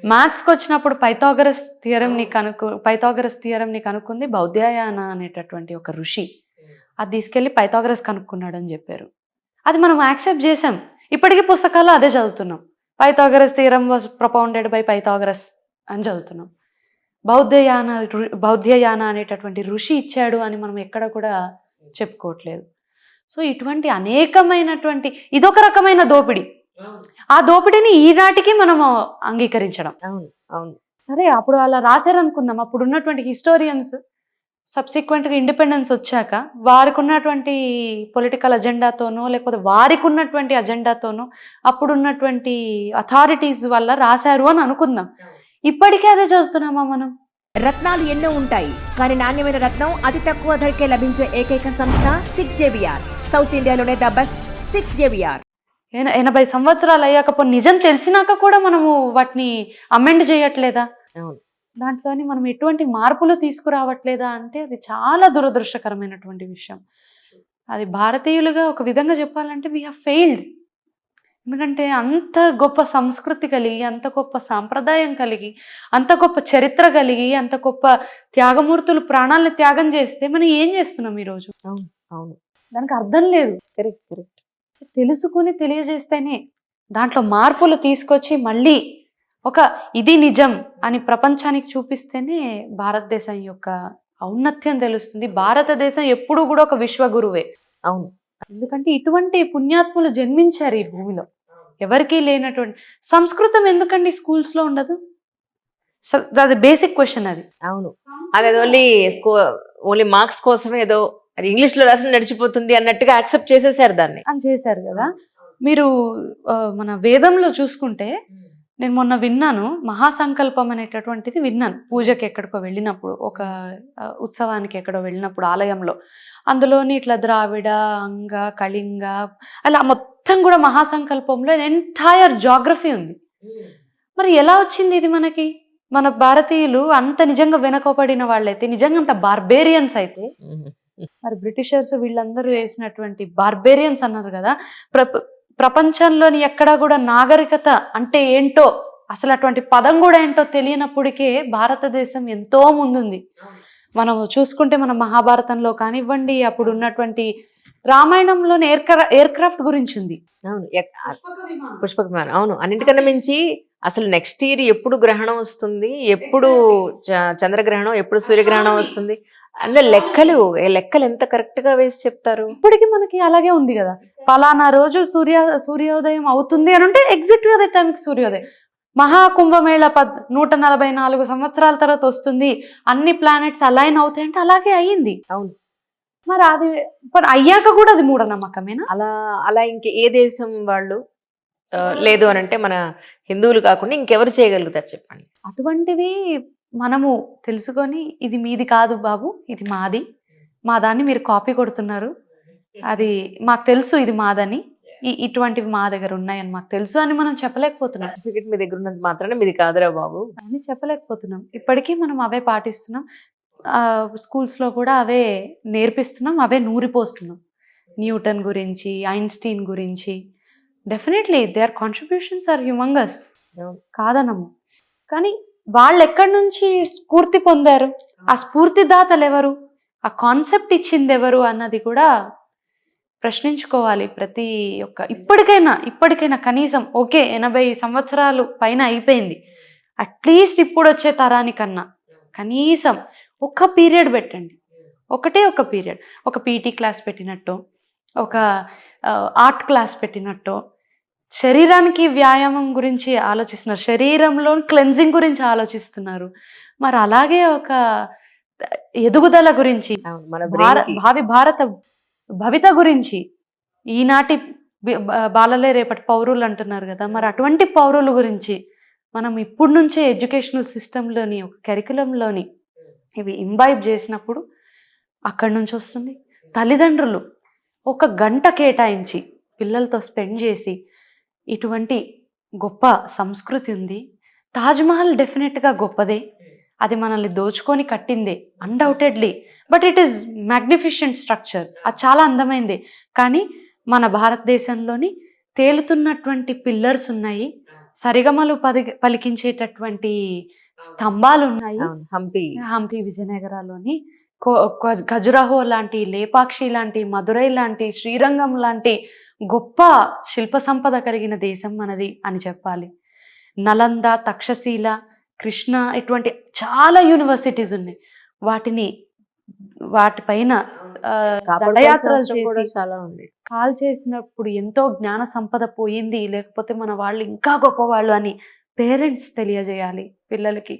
మ్యాథ్స్కి వచ్చినప్పుడు Pythagoras theorem ని కనుక్కుంది బౌద్ధాయన అనేటటువంటి ఒక ఋషి. అది తీసుకెళ్లి పైథాగరస్ కనుక్కున్నాడని చెప్పారు. అది మనం యాక్సెప్ట్ చేసాం. ఇప్పటికీ పుస్తకాల్లో అదే చదువుతున్నాం. Pythagoras theorem was propounded by Pythagoras అని చదువుతున్నాం. బౌద్ధయాన అనేటటువంటి ఋషి ఇచ్చాడు అని మనం ఎక్కడ కూడా చెప్పుకోవట్లేదు. సో ఇటువంటి అనేకమైనటువంటి ఇదొక రకమైన దోపిడీ. ఆ దోపిడీని ఈనాటికి మనము అంగీకరించడం. అవును అవును. సరే అప్పుడు అలా రాశారు అనుకుందాం. అప్పుడు ఉన్నటువంటి హిస్టోరియన్స్ సబ్సిక్వెంట్గా ఇండిపెండెన్స్ వచ్చాక వారికి ఉన్నటువంటి పొలిటికల్ అజెండాతోనో లేకపోతే వారికి ఉన్నటువంటి అజెండాతోనో అప్పుడున్నటువంటి అథారిటీస్ వల్ల రాశారు అని అనుకుందాం. ఇప్పటికే అదే చదువుతున్నామా మనం? రత్నాలు ఎన్నో ఉంటాయి, కానీ నాణ్యమైన రత్నం అతి తక్కువ ధరకే లభించే ఏకైక సంస్థ 6JVR. సౌత్ ఇండియాలోనే ద బెస్ట్ 6JVR. 80 సంవత్సరాలు అయ్యాక నిజం తెలిసినాక కూడా మనము వాటిని అమెండ్ చేయట్లేదా? దాంట్లోని మనం ఎటువంటి మార్పులు తీసుకురావట్లేదా అంటే అది చాలా దురదృష్టకరమైనటువంటి విషయం. అది భారతీయులుగా ఒక విధంగా చెప్పాలంటే వీ హ్యావ్ ఫెయిల్డ్. ఎందుకంటే అంత గొప్ప సంస్కృతి కలిగి, అంత గొప్ప సాంప్రదాయం కలిగి, అంత గొప్ప చరిత్ర కలిగి, అంత గొప్ప త్యాగమూర్తులు ప్రాణాలను త్యాగం చేస్తే మనం ఏం చేస్తున్నాం ఈరోజు? అవును. దానికి అర్థం లేదు. కరెక్ట్. తెలుసుకుని తెలియజేస్తేనే దాంట్లో మార్పులు తీసుకొచ్చి మళ్ళీ ఒక ఇది నిజం అని ప్రపంచానికి చూపిస్తేనే భారతదేశం యొక్క ఔన్నత్యం తెలుస్తుంది. భారతదేశం ఎప్పుడు కూడా ఒక విశ్వగురువే. అవును. ఎందుకంటే ఇటువంటి పుణ్యాత్ములు జన్మించారు ఈ భూమిలో. ఎవరికీ లేనటువంటి సంస్కృతం ఎందుకండి స్కూల్స్ లో ఉండదు? అది బేసిక్ క్వశ్చన్. అది అవును. అది ఓన్లీ మార్క్స్ కోసమే ఏదో అది ఇంగ్లీష్ లో రాసి నడిచిపోతుంది అన్నట్టుగా యాక్సెప్ట్ చేసేసారు దాన్ని అని చేశారు కదా. మీరు మన వేదంలో చూసుకుంటే నేను మొన్న విన్నాను, మహాసంకల్పం అనేటటువంటిది విన్నాను. పూజకి ఎక్కడికో వెళ్ళినప్పుడు, ఒక ఉత్సవానికి ఎక్కడో వెళ్ళినప్పుడు ఆలయంలో, అందులోని ఇట్లా ద్రావిడ, అంగ, కళింగ అలా మొత్తం కూడా మహాసంకల్పంలో ఎంటైర్ జాగ్రఫీ ఉంది. మరి ఎలా వచ్చింది ఇది మనకి? మన భారతీయులు అంత నిజంగా వెనకబడిన వాళ్ళైతే, నిజంగా అంత బార్బేరియన్స్ అయితే, మరి బ్రిటిషర్స్ వీళ్ళందరూ వేసినటువంటి బార్బేరియన్స్ అన్నారు కదా. ప్రపంచంలోని ఎక్కడా కూడా నాగరికత అంటే ఏంటో, అసలు అటువంటి పదం కూడా ఏంటో తెలియనప్పటికే భారతదేశం ఎంతో ముందుంది. మనం చూసుకుంటే మన మహాభారతంలో కానివ్వండి, అప్పుడు ఉన్నటువంటి రామాయణంలోని ఎయిర్ క్రాఫ్ట్ గురించి ఉంది. అవును, పుష్పక విమానం. అవును, అన్నింటికన్నా మించి అసలు నెక్స్ట్ ఇయర్ ఎప్పుడు గ్రహణం వస్తుంది, ఎప్పుడు చంద్రగ్రహణం, ఎప్పుడు సూర్యగ్రహణం వస్తుంది అంటే లెక్కలు ఎంత కరెక్ట్ గా వేసి చెప్తారు. ఇప్పటికీ మనకి అలాగే ఉంది కదా. పలానా రోజు సూర్యోదయం అవుతుంది అని అంటే ఎగ్జాక్ట్ గా అదే టైంకి సూర్యోదయం. మహాకుంభమేళ 144 సంవత్సరాల తర్వాత వస్తుంది, అన్ని ప్లానెట్స్ అలైన్ అవుతాయి అంటే అలాగే అయ్యింది. అవును. మరి అది అయ్యాక కూడా అది మూఢనమ్మకమేనా? అలా ఇంక ఏ దేశం వాళ్ళు లేదు అని అంటే మన హిందువులు కాకుండా ఇంకెవరు చేయగలుగుతారు చెప్పండి? అటువంటివి మనము తెలుసుకొని ఇది మీది కాదు బాబు, ఇది మాది, మా దాన్ని మీరు కాపీ కొడుతున్నారు, అది మాకు తెలుసు ఇది మాదని, ఇటువంటివి మా దగ్గర ఉన్నాయని మాకు తెలుసు అని మనం చెప్పలేకపోతున్నాం. సర్టిఫికెట్ మీ దగ్గర ఉన్నది మాత్రమే మీది కాదురా బాబు అని చెప్పలేకపోతున్నాం. ఇప్పటికీ మనం అవే పాటిస్తున్నాం. స్కూల్స్లో కూడా అవే నేర్పిస్తున్నాం, అవే నూరిపోస్తున్నాం. న్యూటన్ గురించి, ఐన్స్టీన్ గురించి. Definitely their contributions are humongous, కాదనము. కానీ వాళ్ళు ఎక్కడి నుంచి స్ఫూర్తి పొందారు, ఆ స్ఫూర్తిదాతలు ఎవరు, ఆ కాన్సెప్ట్ ఇచ్చింది ఎవరు అన్నది కూడా ప్రశ్నించుకోవాలి ప్రతి ఒక్క. ఇప్పటికైనా కనీసం ఓకే 80 సంవత్సరాలు పైన అయిపోయింది, అట్లీస్ట్ ఇప్పుడు వచ్చే తరానికన్నా కనీసం ఒక పీరియడ్ పెట్టండి. ఒక పీరియడ్, ఒక పీటీ క్లాస్ పెట్టినట్టు, ఒక ఆర్ట్ క్లాస్ పెట్టినట్టు, శరీరానికి వ్యాయామం గురించి ఆలోచిస్తున్నారు, శరీరంలో క్లెన్జింగ్ గురించి ఆలోచిస్తున్నారు. మరి అలాగే ఒక ఎదుగుదల గురించి, భావి భారత భవిత గురించి, ఈనాటి బాలలే రేపటి పౌరులు అంటున్నారు కదా, మరి అటువంటి పౌరుల గురించి మనం ఇప్పుడు నుంచే ఎడ్యుకేషనల్ సిస్టంలోని, ఒక కరికులంలోని ఇవి ఇంబైబ్ చేసినప్పుడు అక్కడి నుంచి వస్తుంది. తల్లిదండ్రులు 1 గంట కేటాయించి పిల్లలతో స్పెండ్ చేసి, ఇటువంటి గొప్ప సంస్కృతి ఉంది, తాజ్మహల్ డెఫినెట్గా గొప్పదే, అది మనల్ని దోచుకొని కట్టిందే undoubtedly, but it is magnificent structure, అది చాలా అందమైంది. కానీ మన భారతదేశంలోని తేలుతున్నటువంటి పిల్లర్స్ ఉన్నాయి, సరిగమలు పలికించేటటువంటి స్తంభాలు ఉన్నాయి అవును, హంపి. హంపి విజయనగరాలోని. ఖజురాహో లాంటి, లేపాక్షి లాంటి, మదురై లాంటి, శ్రీరంగం లాంటి గొప్ప శిల్ప సంపద కలిగిన దేశం మనది అని చెప్పాలి. నలంద, తక్షశీల, కృష్ణ ఇటువంటి చాలా యూనివర్సిటీస్ ఉన్నాయి. వాటిపైన కాపాడుకోవాల్సిన దండయాత్రలు అవసరం కూడా చేసి చాలా ఉంది. కాల్ చేసినప్పుడు ఎంతో జ్ఞాన సంపద పోయింది, లేకపోతే మన వాళ్ళు ఇంకా గొప్పవాళ్ళు అని పేరెంట్స్ తెలియజేయాలి పిల్లలకి.